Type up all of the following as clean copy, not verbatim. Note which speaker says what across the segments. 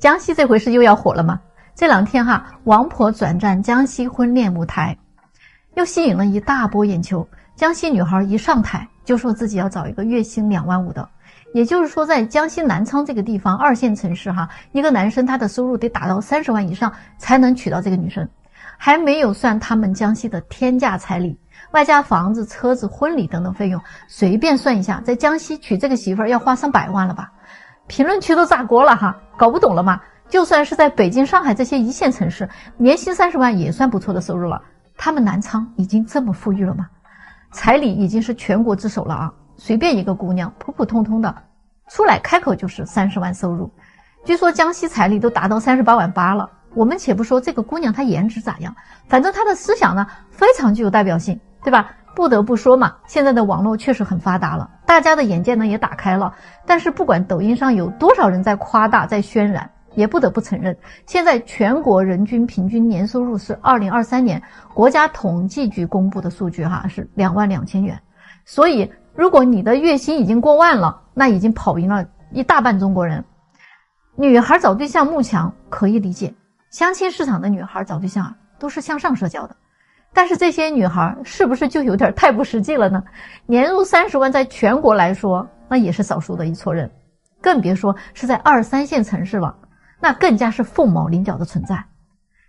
Speaker 1: 江西这回是又要火了吗？这两天王婆转战江西婚恋舞台，又吸引了一大波眼球。江西女孩一上台就说自己要找一个月薪2万5的，也就是说在江西南昌这个地方2线城市一个男生他的收入得达到30万以上才能娶到这个女生，还没有算他们江西的天价彩礼，外加房子、车子、婚礼等等费用，随便算一下，在江西娶这个媳妇儿要花上100万了吧？评论区都炸锅了搞不懂了吗？就算是在北京、上海这些一线城市，年薪30万也算不错的收入了，他们南昌已经这么富裕了吗？彩礼已经是全国之首了随便一个姑娘普普通通的出来开口就是30万收入，据说江西彩礼都达到38万8了。我们且不说这个姑娘她颜值咋样，反正她的思想呢非常具有代表性，对吧？不得不说嘛，现在的网络确实很发达了，大家的眼界呢也打开了。但是不管抖音上有多少人在夸大在渲染，也不得不承认，现在全国人均平均年收入是2023年国家统计局公布的数据是2万2千元。所以如果你的月薪已经过万了，那已经跑赢了一大半中国人。女孩找对象慕强可以理解，相亲市场的女孩找对象都是向上社交的，但是这些女孩是不是就有点太不实际了呢？年入30万在全国来说那也是少数的一撮人，更别说是在2、3线城市了，那更加是凤毛麟角的存在。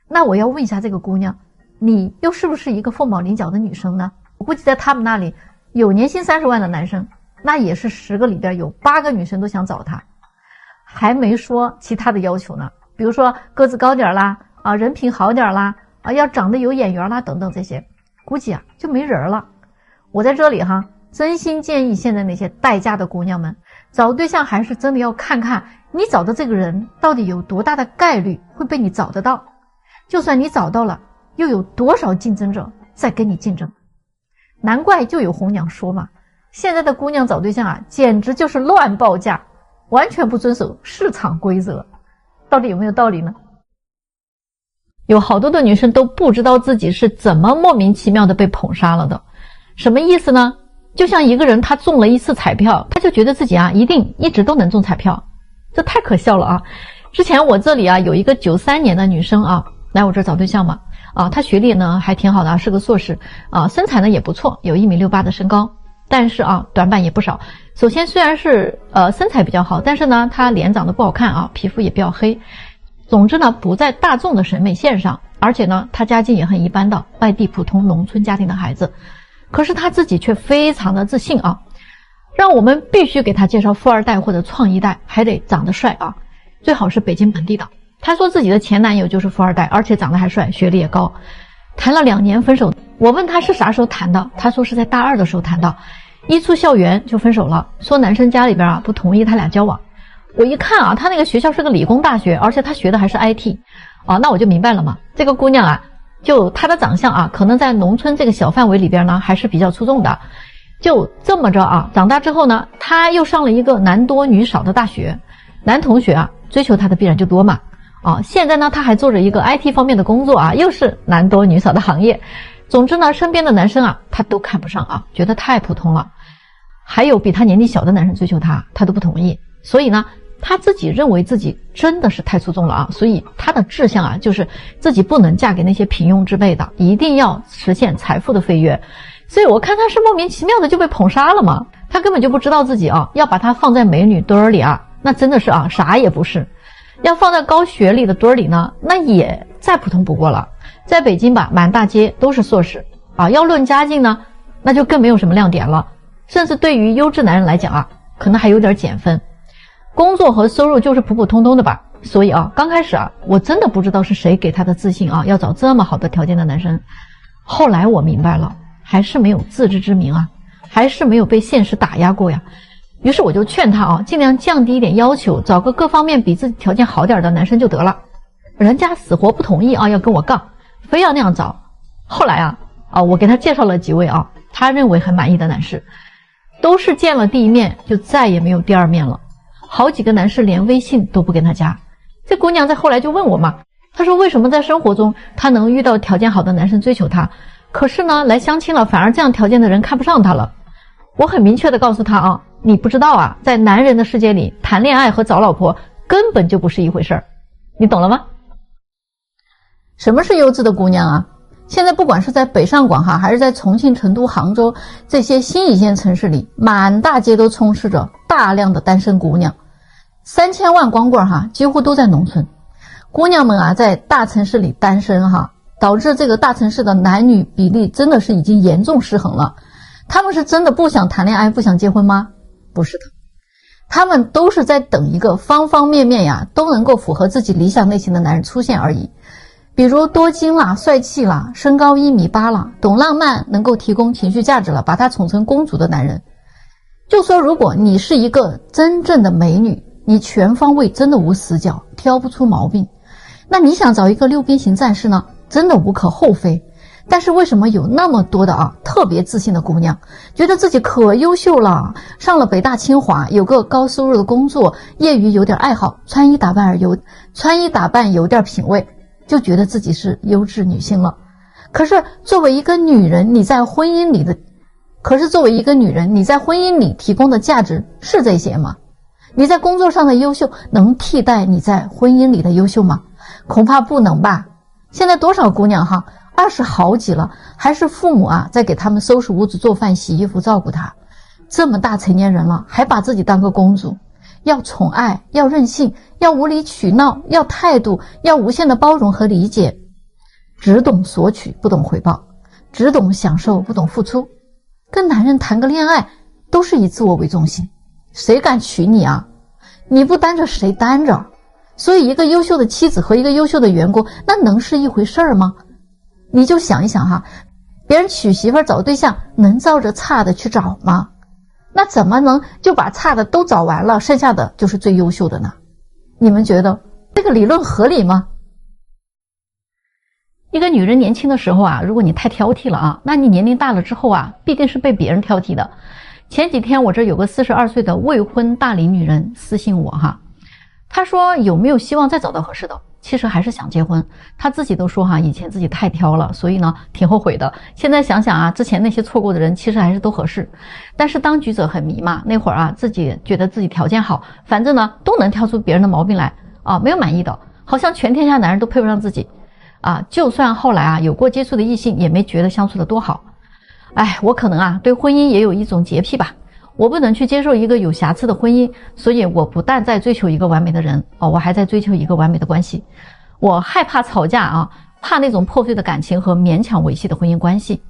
Speaker 1: 那我要问一下这个姑娘，你又是不是一个凤毛麟角的女生呢？我估计在他们那里有年薪30万的男生，那也是10个里边有8个女生都想找他，还没说其他的要求呢，比如说个子高点啦人品好点啦要长得有眼缘啦等等，这些估计就没人了。我在这里真心建议现在那些待嫁的姑娘们，找对象还是真的要看看你找的这个人到底有多大的概率会被你找得到，就算你找到了，又有多少竞争者在跟你竞争。难怪就有红娘说嘛，现在的姑娘找对象简直就是乱报价，完全不遵守市场规则。到底有没有道理呢？有好多的女生都不知道自己是怎么莫名其妙的被捧杀了的。什么意思呢？就像一个人他中了一次彩票，他就觉得自己一定一直都能中彩票，这太可笑了之前我这里有一个93年的女生来我这找对象嘛她学历呢还挺好的是个硕士身材呢也不错，有1.68米的身高，但是短板也不少。首先虽然是身材比较好，但是呢她脸长得不好看皮肤也比较黑，总之呢不在大众的审美线上，而且呢她家境也很一般的外地普通农村家庭的孩子。可是她自己却非常的自信让我们必须给她介绍富二代或者创一代，还得长得帅最好是北京本地的。她说自己的前男友就是富二代，而且长得还帅，学历也高，谈了2年分手。我问她是啥时候谈的，她说是在大2的时候谈的，一出校园就分手了，说男生家里边不同意他俩交往。我一看她那个学校是个理工大学，而且她学的还是 IT 那我就明白了嘛，这个姑娘就她的长相可能在农村这个小范围里边呢还是比较出众的。就这么着长大之后呢，她又上了一个男多女少的大学，男同学追求她的必然就多嘛现在呢她还做着一个 IT 方面的工作又是男多女少的行业。总之呢身边的男生她都看不上觉得太普通了。还有比她年纪小的男生追求她都不同意。所以呢她自己认为自己真的是太出众了所以她的志向就是自己不能嫁给那些平庸之辈的，一定要实现财富的飞跃。所以我看她是莫名其妙的就被捧杀了嘛，她根本就不知道自己要把她放在美女堆儿里那真的是啥也不是。要放在高学历的堆儿里呢，那也再普通不过了。在北京吧，满大街都是硕士要论家境呢，那就更没有什么亮点了，甚至对于优质男人来讲可能还有点减分。工作和收入就是普普通通的吧。所以刚开始我真的不知道是谁给她的自信要找这么好的条件的男生。后来我明白了，还是没有自知之明还是没有被现实打压过呀。于是我就劝她尽量降低一点要求，找个各方面比自己条件好点的男生就得了。人家死活不同意要跟我杠，非要那样找。后来我给她介绍了几位她认为很满意的男士，都是见了第一面就再也没有第二面了。好几个男士连微信都不跟她加。这姑娘在后来就问我嘛，她说为什么在生活中她能遇到条件好的男生追求她，可是呢来相亲了反而这样条件的人看不上她了。我很明确的告诉她你不知道在男人的世界里谈恋爱和找老婆根本就不是一回事儿。你懂了吗？什么是优质的姑娘啊？现在不管是在北上广还是在重庆、成都、杭州这些新一线城市里，满大街都充斥着大量的单身姑娘，3000万光棍几乎都在农村。姑娘们在大城市里单身导致这个大城市的男女比例真的是已经严重失衡了。他们是真的不想谈恋爱、不想结婚吗？不是的，他们都是在等一个方方面面都能够符合自己理想类型的男人出现而已。比如多金啦、帅气啦、身高1.8米啦、懂浪漫、能够提供情绪价值了，把他宠成公主的男人。就说如果你是一个真正的美女，你全方位真的无死角，挑不出毛病，那你想找一个6边形战士呢，真的无可厚非。但是为什么有那么多的特别自信的姑娘，觉得自己可优秀了，上了北大清华，有个高收入的工作，业余有点爱好，穿衣打扮有点品味，就觉得自己是优质女性了。可是作为一个女人，你在婚姻里提供的价值是这些吗？你在工作上的优秀能替代你在婚姻里的优秀吗？恐怕不能吧。现在多少姑娘20好几了，还是父母在给他们收拾屋子、做饭、洗衣服、照顾她。这么大成年人了，还把自己当个公主，要宠爱，要任性，要无理取闹，要态度，要无限的包容和理解，只懂索取不懂回报，只懂享受不懂付出。跟男人谈个恋爱都是以自我为中心，谁敢娶你啊？你不单着谁单着？所以一个优秀的妻子和一个优秀的员工，那能是一回事吗？你就想一想别人娶媳妇找对象能照着差的去找吗？那怎么能就把差的都找完了，剩下的就是最优秀的呢？你们觉得这个理论合理吗？一个女人年轻的时候如果你太挑剔了那你年龄大了之后必定是被别人挑剔的。前几天我这有个42岁的未婚大龄女人私信我她说有没有希望再找到合适的，其实还是想结婚。她自己都说以前自己太挑了，所以呢挺后悔的。现在想想之前那些错过的人其实还是都合适。但是当局者很迷嘛，那会儿自己觉得自己条件好，反正呢都能挑出别人的毛病来没有满意的，好像全天下男人都配不上自己就算后来有过接触的异性，也没觉得相处的多好。我可能对婚姻也有一种洁癖吧，我不能去接受一个有瑕疵的婚姻，所以我不但在追求一个完美的人我还在追求一个完美的关系。我害怕吵架怕那种破碎的感情和勉强维系的婚姻关系。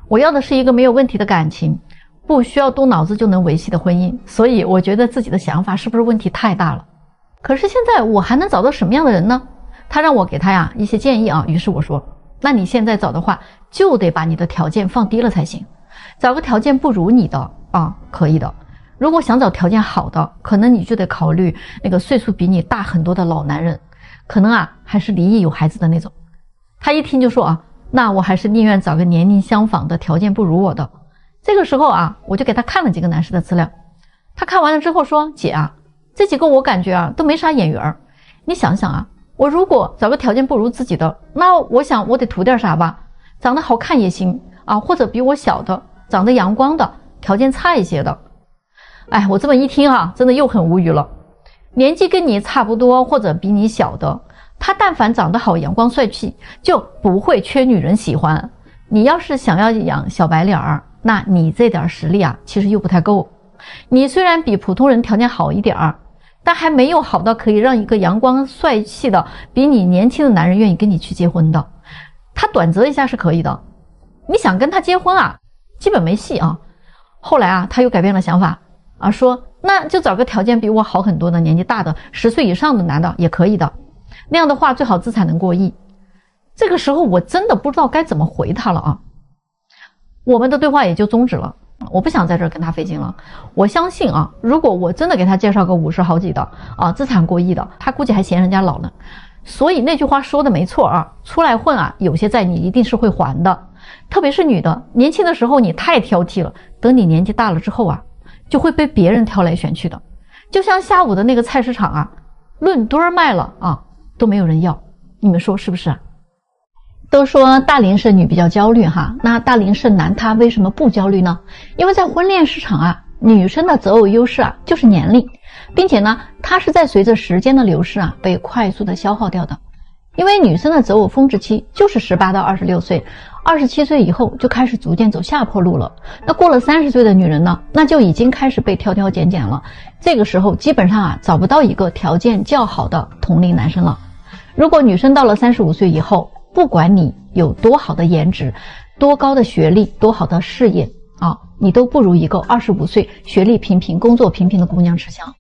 Speaker 1: 我要的是一个没有问题的感情，不需要动脑子就能维系的婚姻。所以我觉得自己的想法是不是问题太大了？可是现在我还能找到什么样的人呢？他让我给他一些建议于是我说，那你现在找的话，就得把你的条件放低了才行。找个条件不如你的可以的。如果想找条件好的，可能你就得考虑那个岁数比你大很多的老男人，可能还是离异有孩子的那种。他一听就说那我还是宁愿找个年龄相仿的，条件不如我的。这个时候我就给他看了几个男士的资料。他看完了之后说，姐这几个我感觉都没啥眼缘。你想想我如果找个条件不如自己的，那我想我得图点啥吧，长得好看也行或者比我小的，长得阳光的，条件差一些的。我这么一听真的又很无语了。年纪跟你差不多或者比你小的，他但凡长得好阳光帅气，就不会缺女人喜欢。你要是想要养小白脸那你这点实力其实又不太够。你虽然比普通人条件好一点但还没有好到可以让一个阳光帅气的比你年轻的男人愿意跟你去结婚的。他短择一下是可以的，你想跟他结婚基本没戏后来他又改变了想法说那就找个条件比我好很多的年纪大的10岁以上的男的也可以的，那样的话最好资产能过亿。这个时候我真的不知道该怎么回他了我们的对话也就终止了。我不想在这儿跟他费劲了。我相信如果我真的给他介绍个50好几的资产过亿的，他估计还嫌人家老呢。所以那句话说的没错出来混有些债你一定是会还的。特别是女的，年轻的时候你太挑剔了，等你年纪大了之后就会被别人挑来选去的。就像下午的那个菜市场论吨卖了都没有人要，你们说是不是都说大龄剩女比较焦虑那大龄剩男他为什么不焦虑呢？因为在婚恋市场女生的择偶优势就是年龄。并且呢，它是在随着时间的流逝啊，被快速的消耗掉的。因为女生的择偶峰值期就是18到26岁，27岁以后就开始逐渐走下坡路了。那过了30岁的女人呢，那就已经开始被挑挑拣拣了。这个时候基本上啊，找不到一个条件较好的同龄男生了。如果女生到了35岁以后，不管你有多好的颜值、多高的学历、多好的事业啊，你都不如一个25岁学历平平、工作平平的姑娘吃香。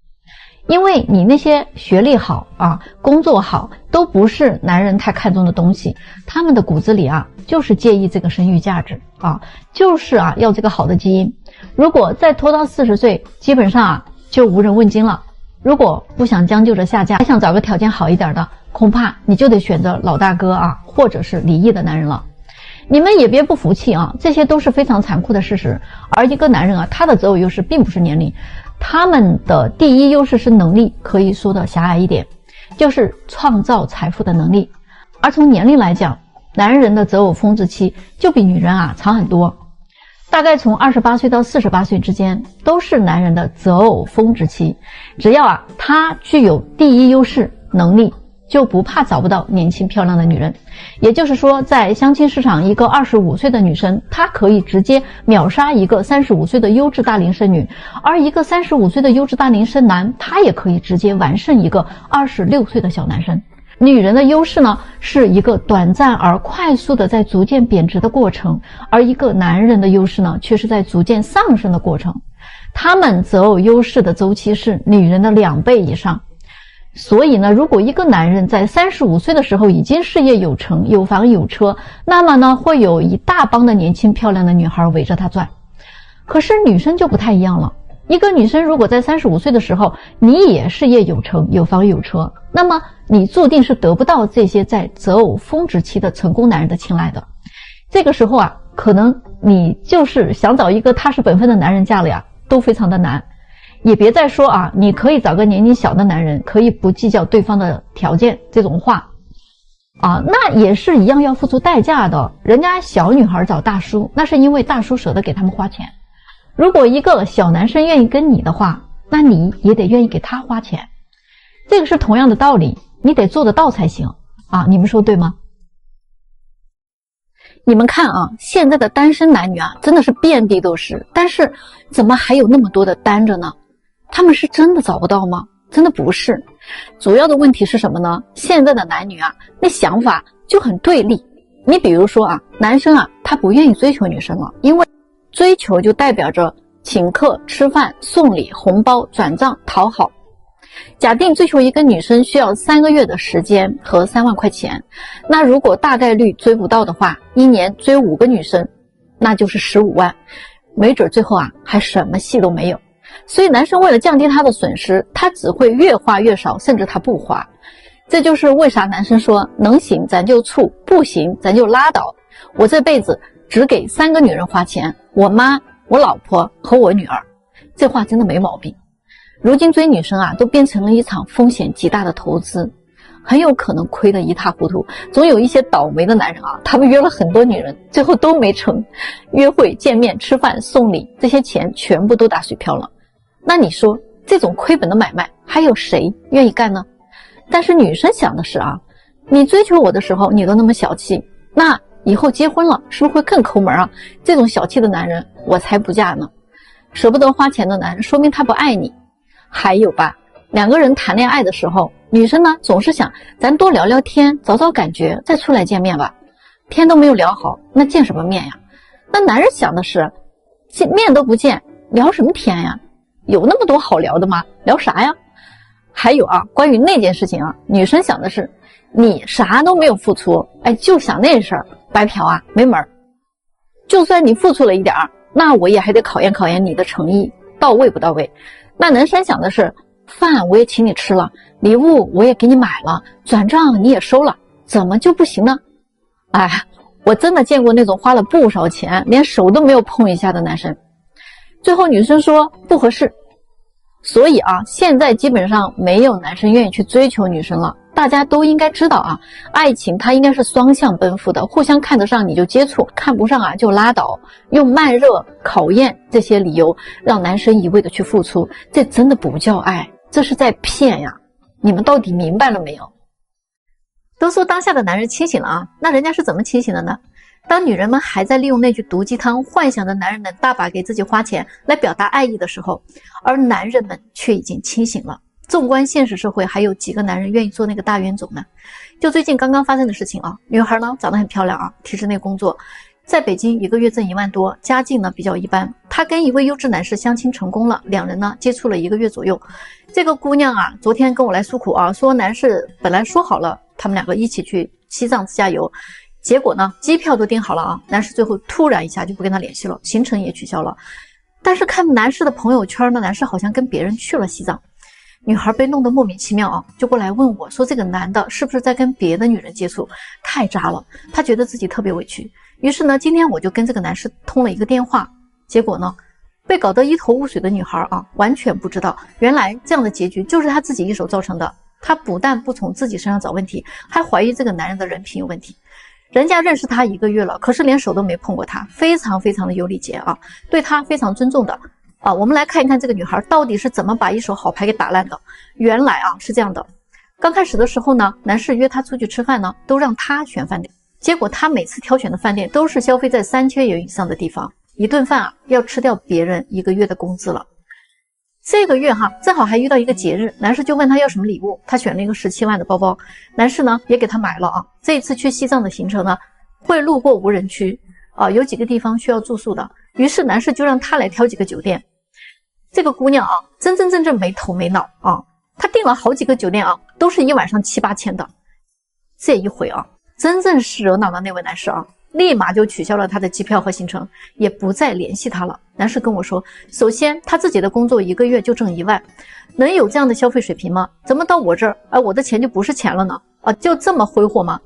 Speaker 1: 因为你那些学历好啊，工作好，都不是男人太看重的东西，他们的骨子里啊，就是介意这个生育价值啊，就是啊要这个好的基因。如果再拖到40岁，基本上啊就无人问津了。如果不想将就着下嫁，还想找个条件好一点的，恐怕你就得选择老大哥啊，或者是离异的男人了。你们也别不服气啊，这些都是非常残酷的事实。而一个男人啊，他的择偶优势并不是年龄，他们的第一优势是能力，可以说的狭隘一点，就是创造财富的能力。而从年龄来讲，男人的择偶峰值期就比女人啊长很多，大概从28岁到48岁之间都是男人的择偶峰值期。只要啊他具有第一优势能力，就不怕找不到年轻漂亮的女人。也就是说，在相亲市场，一个25岁的女生，她可以直接秒杀一个35岁的优质大龄剩女，而一个35岁的优质大龄剩男，他也可以直接完胜一个26岁的小男生。女人的优势呢，是一个短暂而快速的在逐渐贬值的过程，而一个男人的优势呢，却是在逐渐上升的过程。他们择偶优势的周期是女人的2倍以上。所以呢，如果一个男人在35岁的时候已经事业有成、有房有车，那么呢，会有一大帮的年轻漂亮的女孩围着他转。可是女生就不太一样了。一个女生如果在35岁的时候，你也事业有成、有房有车，那么你注定是得不到这些在择偶峰值期的成功男人的青睐的。这个时候啊，可能你就是想找一个踏实本分的男人嫁了呀，都非常的难。也别再说啊，你可以找个年龄小的男人，可以不计较对方的条件这种话啊，那也是一样要付出代价的。人家小女孩找大叔，那是因为大叔舍得给他们花钱。如果一个小男生愿意跟你的话，那你也得愿意给他花钱。这个是同样的道理，你得做得到才行啊，你们说对吗？你们看啊，现在的单身男女啊，真的是遍地都是，但是怎么还有那么多的单着呢？他们是真的找不到吗？真的不是。主要的问题是什么呢？现在的男女啊，那想法就很对立。你比如说啊，男生啊，他不愿意追求女生了，因为追求就代表着请客、吃饭、送礼、红包、转账、讨好。假定追求一个女生需要3个月的时间和3万块钱，那如果大概率追不到的话，1年追5个女生，那就是15万，没准最后啊还什么戏都没有。所以男生为了降低他的损失，他只会越花越少，甚至他不花。这就是为啥男生说能行咱就处，不行咱就拉倒。我这辈子只给3个女人花钱，我妈、我老婆和我女儿。这话真的没毛病。如今追女生啊，都变成了一场风险极大的投资，很有可能亏得一塌糊涂。总有一些倒霉的男人啊，他们约了很多女人，最后都没成。约会、见面、吃饭、送礼，这些钱全部都打水漂了。那你说这种亏本的买卖，还有谁愿意干呢？但是女生想的是啊，你追求我的时候你都那么小气，那以后结婚了是不是会更抠门啊？这种小气的男人我才不嫁呢。舍不得花钱的男人，说明他不爱你。还有吧，2个人谈恋爱的时候，女生呢总是想咱多聊聊天，找找感觉，再出来见面吧。天都没有聊好，那见什么面呀？那男人想的是，面都不见，聊什么天呀？有那么多好聊的吗？聊啥呀？还有啊，关于那件事情啊，女生想的是，你啥都没有付出，哎，就想那事儿，白嫖啊，没门儿。就算你付出了一点儿，那我也还得考验考验你的诚意，到位不到位。那男生想的是，饭我也请你吃了，礼物我也给你买了，转账你也收了，怎么就不行呢？哎，我真的见过那种花了不少钱，连手都没有碰一下的男生。最后女生说不合适。所以啊，现在基本上没有男生愿意去追求女生了。大家都应该知道啊，爱情它应该是双向奔赴的，互相看得上你就接触，看不上啊就拉倒。用慢热、考验这些理由让男生一味的去付出，这真的不叫爱，
Speaker 2: 这是在骗呀！你们到底明白了没有？
Speaker 1: 都说当下的男人清醒了啊，那人家是怎么清醒的呢？当女人们还在利用那句毒鸡汤，幻想着男人能大把给自己花钱来表达爱意的时候，而男人们却已经清醒了。纵观现实社会，还有几个男人愿意做那个大冤种呢？就最近刚刚发生的事情啊，女孩呢长得很漂亮啊，体制内工作，在北京一个月挣1万多，家境呢比较一般。她跟一位优质男士相亲成功了，两人呢接触了1个月左右。这个姑娘啊，昨天跟我来诉苦啊，说男士本来说好了他们两个一起去西藏自驾游，结果呢机票都订好了啊，男士最后突然一下就不跟他联系了，行程也取消了。但是看男士的朋友圈呢，男士好像跟别人去了西藏。女孩被弄得莫名其妙啊，就过来问我说这个男的是不是在跟别的女人接触，太渣了，她觉得自己特别委屈。于是呢，今天我就跟这个男士通了一个电话，结果呢被搞得一头雾水的女孩啊，完全不知道原来这样的结局就是她自己一手造成的。她不但不从自己身上找问题，还怀疑这个男人的人品有问题。人家认识他1个月了，可是连手都没碰过他，非常非常的有礼节啊，对他非常尊重的啊。我们来看一看这个女孩到底是怎么把一手好牌给打烂的。原来啊是这样的，刚开始的时候呢，男士约她出去吃饭呢，都让她选饭店，结果她每次挑选的饭店都是消费在3000元以上的地方，一顿饭啊要吃掉别人1个月的工资了。这个月哈，正好还遇到一个节日，男士就问他要什么礼物，他选了一个17万的包包，男士呢也给他买了啊。这一次去西藏的行程呢，会路过无人区啊，有几个地方需要住宿的，于是男士就让他来挑几个酒店。这个姑娘啊，真正没头没脑啊，她订了好几个酒店啊，都是一晚上7、8千的。这一回啊，真正是惹恼了那位男士啊，立马就取消了他的机票和行程，也不再联系他了。男士跟我说，首先他自己的工作1个月就挣1万，能有这样的消费水平吗？怎么到我这儿，我的钱就不是钱了呢？就这么挥霍吗？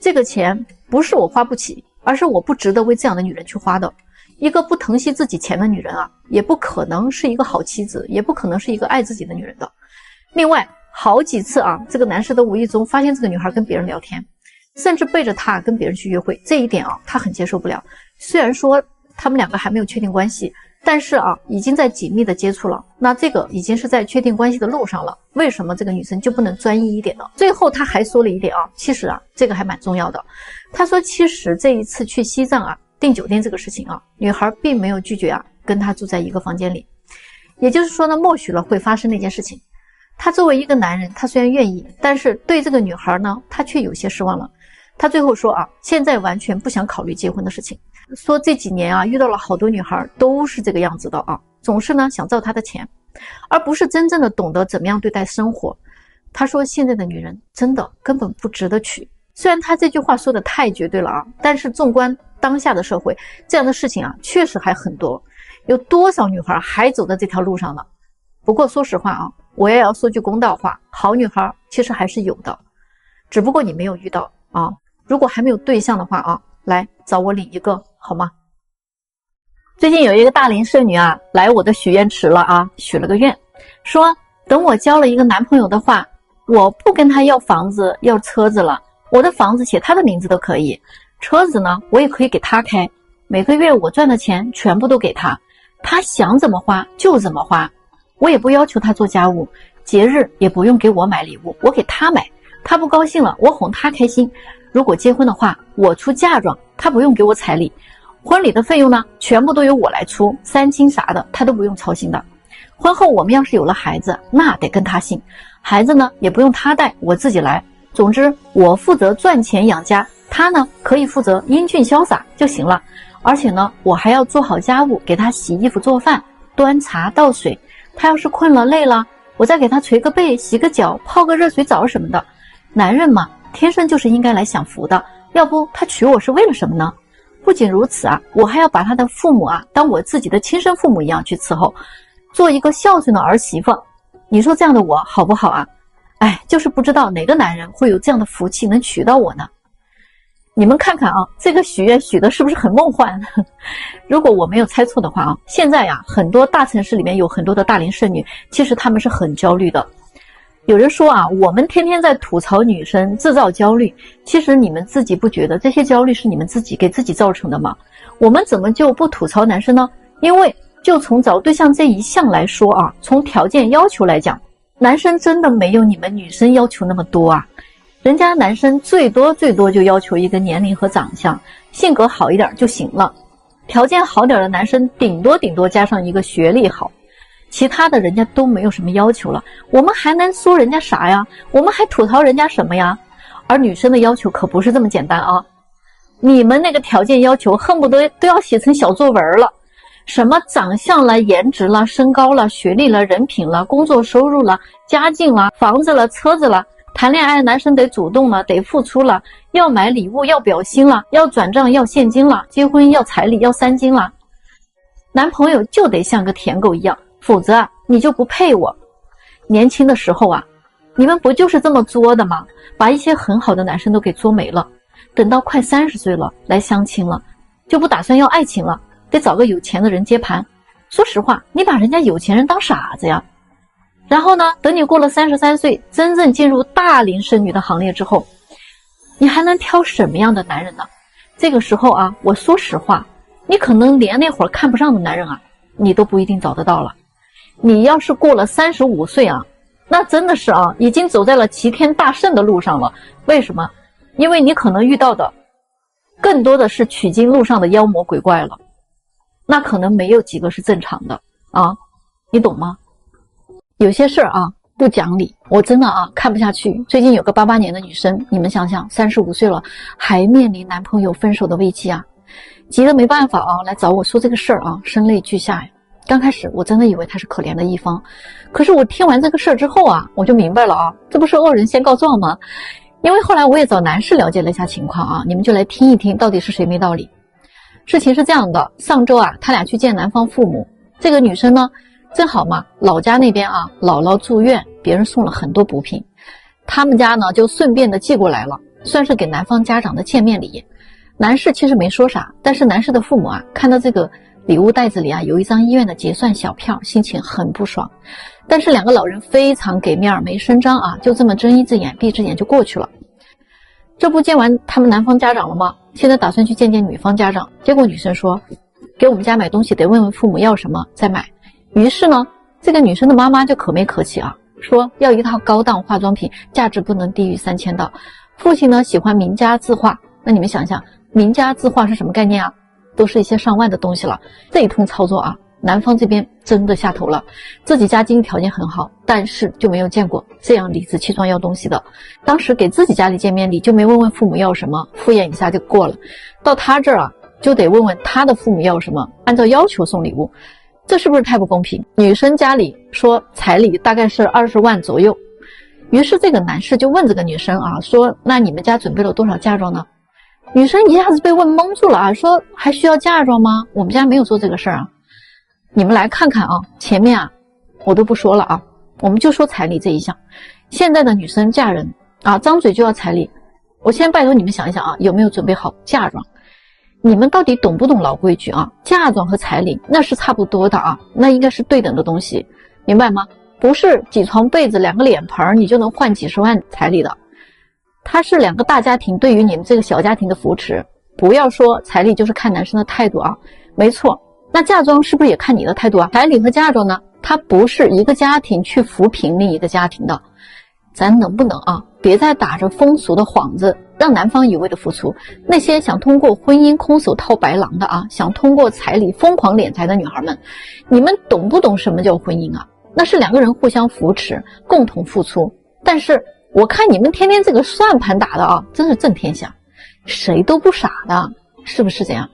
Speaker 1: 这个钱不是我花不起，而是我不值得为这样的女人去花的。一个不疼惜自己钱的女人啊，也不可能是一个好妻子，也不可能是一个爱自己的女人的。另外好几次啊，这个男士都无意中发现这个女孩跟别人聊天，甚至背着他跟别人去约会，这一点啊他很接受不了。虽然说他们两个还没有确定关系，但是啊已经在紧密的接触了，那这个已经是在确定关系的路上了，为什么这个女生就不能专一一点呢？最后他还说了一点啊，其实啊这个还蛮重要的。他说其实这一次去西藏啊订酒店这个事情啊，女孩并没有拒绝啊跟他住在一个房间里，也就是说呢，默许了会发生那件事情。他作为一个男人，他虽然愿意，但是对这个女孩呢，他却有些失望了。他最后说啊，现在完全不想考虑结婚的事情，说这几年啊遇到了好多女孩都是这个样子的啊，总是呢想造他的钱，而不是真正的懂得怎么样对待生活。他说现在的女人真的根本不值得娶。虽然他这句话说的太绝对了啊，但是纵观当下的社会，这样的事情啊确实还很多，有多少女孩还走在这条路上呢？不过说实话啊，我也要说句公道话，好女孩其实还是有的，只不过你没有遇到啊。如果还没有对象的话啊，来找我领一个好吗？最近有一个大龄剩女啊来我的许愿池了啊，许了个愿，说等我交了一个男朋友的话，我不跟他要房子要车子了，我的房子写他的名字都可以，车子呢我也可以给他开，每个月我赚的钱全部都给他，他想怎么花就怎么花，我也不要求他做家务，节日也不用给我买礼物，我给他买，他不高兴了我哄他开心。如果结婚的话，我出嫁妆，他不用给我彩礼，婚礼的费用呢全部都由我来出，三亲啥的他都不用操心的。婚后我们要是有了孩子，那得跟他姓，孩子呢也不用他带，我自己来。总之我负责赚钱养家，他呢可以负责英俊潇洒就行了。而且呢我还要做好家务，给他洗衣服做饭端茶倒水，他要是困了累了，我再给他捶个背洗个脚泡个热水澡什么的。男人嘛天生就是应该来享福的，要不他娶我是为了什么呢？不仅如此啊，我还要把他的父母啊当我自己的亲生父母一样去伺候，做一个孝顺的儿媳妇。你说这样的我好不好啊？就是不知道哪个男人会有这样的福气能娶到我呢？你们看看啊，这个许愿许的是不是很梦幻？如果我没有猜错的话啊，现在呀很多大城市里面有很多的大龄剩女，其实她们是很焦虑的。有人说啊，我们天天在吐槽女生制造焦虑，其实你们自己不觉得这些焦虑是你们自己给自己造成的吗？我们怎么就不吐槽男生呢？因为就从找对象这一项来说啊，从条件要求来讲，
Speaker 2: 男生真的没有你们女生要求那么多啊，人家男生最多就要求一个年龄和长相，性格好一点就行了。条件好点的男生顶多加上一个学历好，其他的人家都没有什么要求了。我们还能说人家啥呀？我们还吐槽人家什么呀？而女生的要求可不是这么简单啊！你们那个条件要求恨不得都要写成小作文了，什么长相了、颜值了、身高了、学历了、人品了、工作收入了、家境了、房子了、车子了，谈恋爱男生得主动了，得付出了，要买礼物要表心了，要转账要现金了，结婚要彩礼要3金了，男朋友就得像个舔狗一样，否则你就不配我。年轻的时候啊，你们不就是这么作的吗？把一些很好的男生都给作没了，等到快30岁了来相亲了，就不打算要爱情了，得找个有钱的人接盘。说实话，你把人家有钱人当傻子呀。然后呢，等你过了33岁，真正进入大龄剩女的行列之后，你还能挑什么样的男人呢？这个时候啊，我说实话，你可能连那会儿看不上的男人啊，你都不一定找得到了。你要是过了35岁啊，那真的是啊，已经走在了齐天大圣的路上了。为什么？因为你可能遇到的更多的是取经路上的妖魔鬼怪了，那可能没有几个是正常的啊，你懂吗？有些事儿啊不讲理，我真的啊看不下去。最近有个88年的女生，你们想想，35岁了还面临男朋友分手的危机啊，急得没办法啊，来找我说这个事儿啊，声泪俱下呀。刚开始我真的以为她是可怜的一方，可是我听完这个事儿之后啊，我就明白了啊，这不是恶人先告状吗？因为后来我也找男士了解了一下情况啊，你们就来听一听到底是谁没道理。事情是这样的，上周啊，他俩去见男方父母，这个女生呢正好嘛，老家那边啊，姥姥住院，别人送了很多补品，他们家呢就顺便的寄过来了，算是给男方家长的见面礼。男士其实没说啥，但是男士的父母啊，看到这个礼物袋子里啊有一张医院的结算小票，心情很不爽。但是两个老人非常给面，没声张啊，就这么睁一只眼闭一只眼就过去了。这不见完他们男方家长了吗？现在打算去见见女方家长，结果女生说，给我们家买东西得问问父母要什么再买。于是呢，这个女生的妈妈就可没客气啊，说要一套高档化妆品，价值不能低于3000刀。父亲呢喜欢名家字画，那你们想想，名家字画是什么概念啊？都是一些上万的东西了。这一通操作啊，男方这边真的下头了，自己家经济条件很好，但是就没有见过这样理直气壮要东西的。当时给自己家里见面礼就没问问父母要什么，敷衍一下就过了。到他这儿啊，就得问问他的父母要什么，按照要求送礼物，这是不是太不公平？女生家里说彩礼大概是20万左右，于是这个男士就问这个女生啊，说那你们家准备了多少嫁妆呢？女生一下子被问懵住了啊，说还需要嫁妆吗？我们家没有做这个事儿啊。你们来看看啊，前面啊我都不说了啊，我们就说彩礼这一项。现在的女生嫁人啊，张嘴就要彩礼，我先拜托你们想一想啊，有没有准备好嫁妆？你们到底懂不懂老规矩啊？嫁妆和彩礼那是差不多的啊，那应该是对等的东西，明白吗？不是几床被子2个脸盆你就能换几10万彩礼的，它是2个大家庭对于你们这个小家庭的扶持。不要说彩礼就是看男生的态度啊，没错，那嫁妆是不是也看你的态度啊？彩礼和嫁妆呢，它不是一个家庭去扶贫另一个家庭的。咱能不能啊，别再打着风俗的幌子，让男方一味的付出。那些想通过婚姻空手套白狼的啊，想通过彩礼疯狂敛财的女孩们，你们懂不懂什么叫婚姻啊？那是2个人互相扶持，共同付出。但是我看你们天天这个算盘打的啊，真是震天下，谁都不傻的，是不是这样？